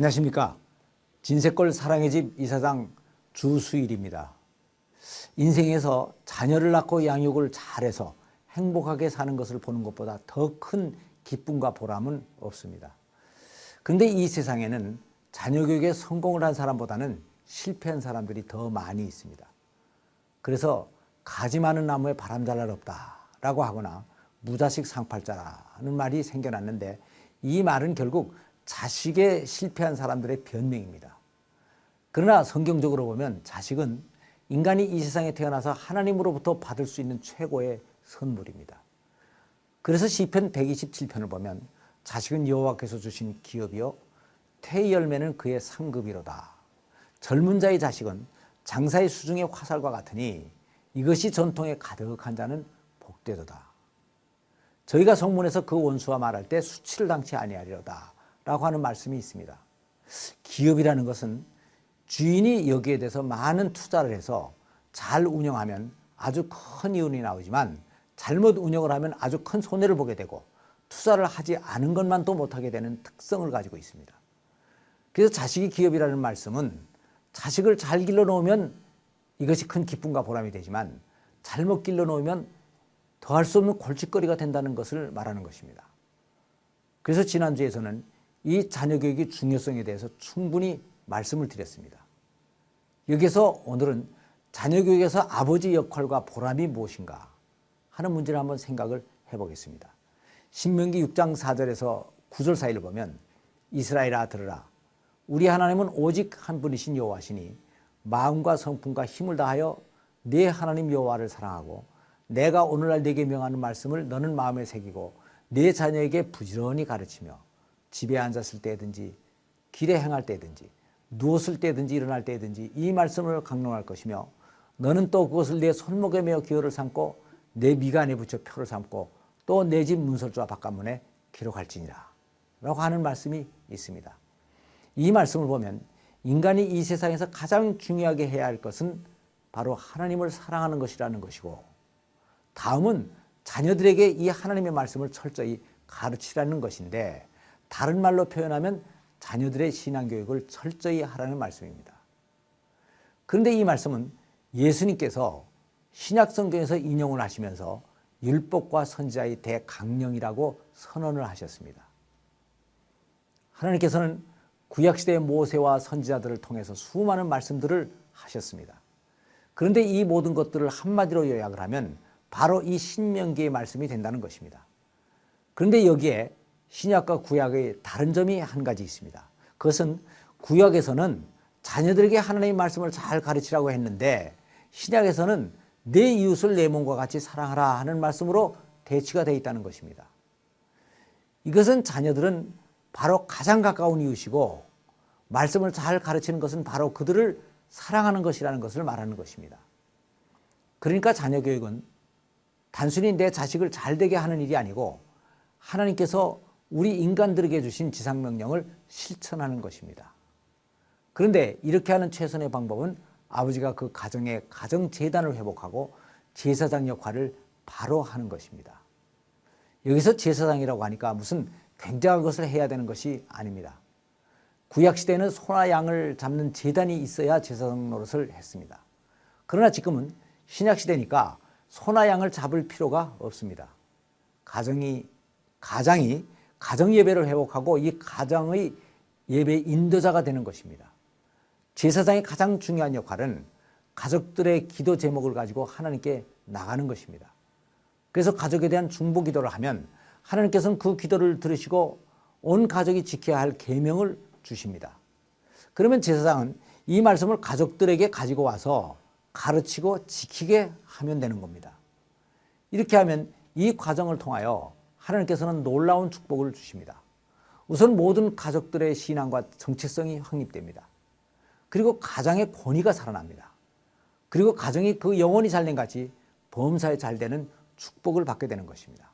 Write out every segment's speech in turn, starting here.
안녕하십니까. 진세골 사랑의 집 이사장 주수일입니다. 인생에서 자녀를 낳고 양육을 잘해서 행복하게 사는 것을 보는 것보다 더 큰 기쁨과 보람은 없습니다. 그런데 이 세상에는 자녀 교육에 성공을 한 사람보다는 실패한 사람들이 더 많이 있습니다. 그래서 가지 많은 나무에 바람 잘 날 없다 라고 하거나 무자식 상팔자라는 말이 생겨났는데, 이 말은 결국 자식에 실패한 사람들의 변명입니다. 그러나 성경적으로 보면 자식은 인간이 이 세상에 태어나서 하나님으로부터 받을 수 있는 최고의 선물입니다. 그래서 시편 127편을 보면 자식은 여호와께서 주신 기업이요 태의 열매는 그의 상급이로다. 젊은 자의 자식은 장사의 수중의 화살과 같으니 이것이 전통에 가득한 자는 복되도다. 저희가 성문에서 그 원수와 말할 때 수치를 당치 아니하리로다 라고 하는 말씀이 있습니다. 기업이라는 것은 주인이 여기에 대해서 많은 투자를 해서 잘 운영하면 아주 큰 이윤이 나오지만, 잘못 운영을 하면 아주 큰 손해를 보게 되고, 투자를 하지 않은 것만도 못하게 되는 특성을 가지고 있습니다. 그래서 자식이 기업이라는 말씀은 자식을 잘 길러놓으면 이것이 큰 기쁨과 보람이 되지만, 잘못 길러놓으면 더할 수 없는 골칫거리가 된다는 것을 말하는 것입니다. 그래서 지난주에서는 이 자녀 교육의 중요성에 대해서 충분히 말씀을 드렸습니다. 여기서 오늘은 자녀 교육에서 아버지 역할과 보람이 무엇인가 하는 문제를 한번 생각을 해보겠습니다. 신명기 6장 4절에서 9절 사이를 보면, 이스라엘아 들으라. 우리 하나님은 오직 한 분이신 여호와시니 마음과 성품과 힘을 다하여 네 하나님 여호와를 사랑하고, 내가 오늘날 네게 명하는 말씀을 너는 마음에 새기고 네 자녀에게 부지런히 가르치며, 집에 앉았을 때든지 길에 행할 때든지 누웠을 때든지 일어날 때든지 이 말씀을 강론할 것이며, 너는 또 그것을 내 손목에 메어 기호를 삼고 내 미간에 붙여 표를 삼고 또 내 집 문설주와 바깥문에 기록할지니라 라고 하는 말씀이 있습니다. 이 말씀을 보면 인간이 이 세상에서 가장 중요하게 해야 할 것은 바로 하나님을 사랑하는 것이라는 것이고, 다음은 자녀들에게 이 하나님의 말씀을 철저히 가르치라는 것인데, 다른 말로 표현하면 자녀들의 신앙교육을 철저히 하라는 말씀입니다. 그런데 이 말씀은 예수님께서 신약성경에서 인용을 하시면서 율법과 선지자의 대강령이라고 선언을 하셨습니다. 하나님께서는 구약시대의 모세와 선지자들을 통해서 수많은 말씀들을 하셨습니다. 그런데 이 모든 것들을 한마디로 요약을 하면 바로 이 신명기의 말씀이 된다는 것입니다. 그런데 여기에 신약과 구약의 다른 점이 한 가지 있습니다. 그것은 구약에서는 자녀들에게 하나님의 말씀을 잘 가르치라고 했는데, 신약에서는 내 이웃을 내 몸과 같이 사랑하라 하는 말씀으로 대치가 되어 있다는 것입니다. 이것은 자녀들은 바로 가장 가까운 이웃이고, 말씀을 잘 가르치는 것은 바로 그들을 사랑하는 것이라는 것을 말하는 것입니다. 그러니까 자녀 교육은 단순히 내 자식을 잘 되게 하는 일이 아니고, 하나님께서 우리 인간들에게 주신 지상명령을 실천하는 것입니다. 그런데 이렇게 하는 최선의 방법은 아버지가 그 가정의 가정재단을 회복하고 제사장 역할을 바로 하는 것입니다. 여기서 제사장이라고 하니까 무슨 굉장한 것을 해야 되는 것이 아닙니다. 구약시대에는 소나 양을 잡는 제단이 있어야 제사장 노릇을 했습니다. 그러나 지금은 신약시대니까 소나 양을 잡을 필요가 없습니다. 가정이 가정 예배를 회복하고 이 가정의 예배 인도자가 되는 것입니다. 제사장의 가장 중요한 역할은 가족들의 기도 제목을 가지고 하나님께 나가는 것입니다. 그래서 가족에 대한 중보 기도를 하면 하나님께서는 그 기도를 들으시고 온 가족이 지켜야 할 계명을 주십니다. 그러면 제사장은 이 말씀을 가족들에게 가지고 와서 가르치고 지키게 하면 되는 겁니다. 이렇게 하면 이 과정을 통하여 하나님께서는 놀라운 축복을 주십니다. 우선 모든 가족들의 신앙과 정체성이 확립됩니다. 그리고 가정의 권위가 살아납니다. 그리고 가정이 그 영혼이 잘된 같이 범사에 잘되는 축복을 받게 되는 것입니다.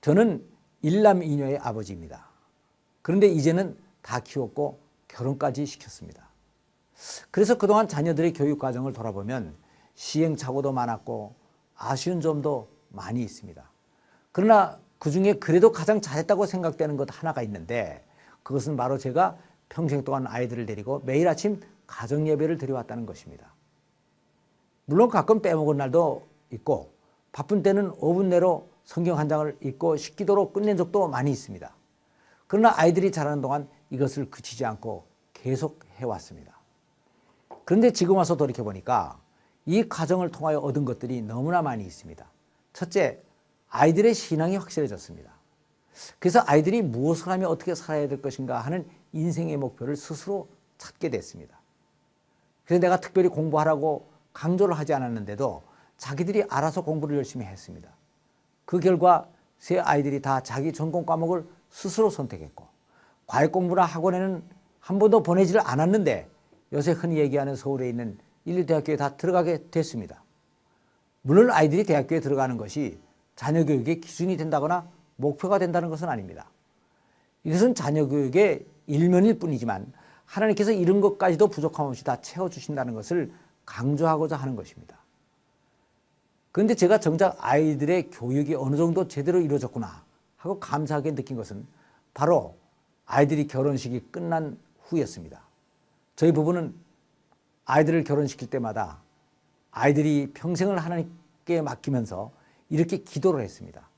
저는 일남 이녀의 아버지입니다. 그런데 이제는 다 키웠고 결혼까지 시켰습니다. 그래서 그동안 자녀들의 교육 과정을 돌아보면 시행착오도 많았고 아쉬운 점도 많이 있습니다. 그러나 그중에 그래도 가장 잘했다고 생각되는 것 하나가 있는데, 그것은 바로 제가 평생 동안 아이들을 데리고 매일 아침 가정 예배를 드려왔다는 것입니다. 물론 가끔 빼먹은 날도 있고 바쁜 때는 5분 내로 성경 한 장을 읽고 식기도로 끝낸 적도 많이 있습니다. 그러나 아이들이 자라는 동안 이것을 그치지 않고 계속 해왔습니다. 그런데 지금 와서 돌이켜보니까 이 과정을 통하여 얻은 것들이 너무나 많이 있습니다. 첫째, 아이들의 신앙이 확실해졌습니다. 그래서 아이들이 무엇을 하며 어떻게 살아야 될 것인가 하는 인생의 목표를 스스로 찾게 됐습니다. 그래서 내가 특별히 공부하라고 강조를 하지 않았는데도 자기들이 알아서 공부를 열심히 했습니다. 그 결과 세 아이들이 다 자기 전공 과목을 스스로 선택했고 과외 공부나 학원에는 한 번도 보내지를 않았는데 요새 흔히 얘기하는 서울에 있는 인류대학교에 다 들어가게 됐습니다. 물론 아이들이 대학교에 들어가는 것이 자녀 교육의 기준이 된다거나 목표가 된다는 것은 아닙니다. 이것은 자녀 교육의 일면일 뿐이지만 하나님께서 이런 것까지도 부족함 없이 다 채워주신다는 것을 강조하고자 하는 것입니다. 그런데 제가 정작 아이들의 교육이 어느 정도 제대로 이루어졌구나 하고 감사하게 느낀 것은 바로 아이들이 결혼식이 끝난 후였습니다. 저희 부부는 아이들을 결혼시킬 때마다 아이들이 평생을 하나님께 맡기면서 이렇게 기도를 했습니다.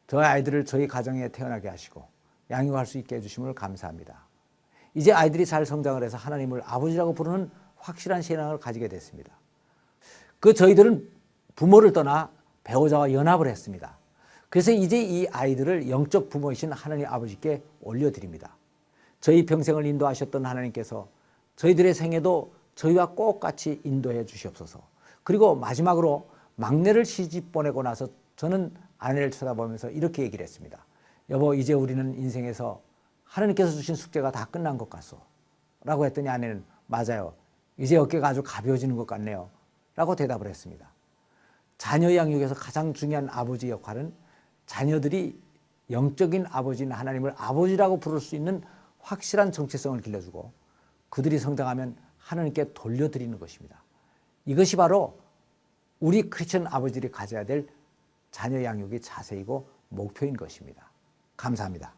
저희 아이들을 저희 가정에 태어나게 하시고 양육할 수 있게 해주심을 감사합니다. 이제 아이들이 잘 성장을 해서 하나님을 아버지라고 부르는 확실한 신앙을 가지게 됐습니다. 저희들은 부모를 떠나 배우자와 연합을 했습니다. 그래서 이제 이 아이들을 영적 부모이신 하나님 아버지께 올려드립니다. 저희 평생을 인도하셨던 하나님께서 저희들의 생애도 저희와 꼭 같이 인도해 주시옵소서. 그리고 마지막으로 막내를 시집 보내고 나서 저는 아내를 쳐다보면서 이렇게 얘기를 했습니다. 여보, 이제 우리는 인생에서 하나님께서 주신 숙제가 다 끝난 것 같소. 라고 했더니 아내는 맞아요. 이제 어깨가 아주 가벼워지는 것 같네요. 라고 대답을 했습니다. 자녀 양육에서 가장 중요한 아버지 역할은 자녀들이 영적인 아버지인 하나님을 아버지라고 부를 수 있는 확실한 정체성을 길러주고 그들이 성장하면 하나님께 돌려드리는 것입니다. 이것이 바로 우리 크리스천 아버지들이 가져야 될 자녀 양육의 자세이고 목표인 것입니다. 감사합니다.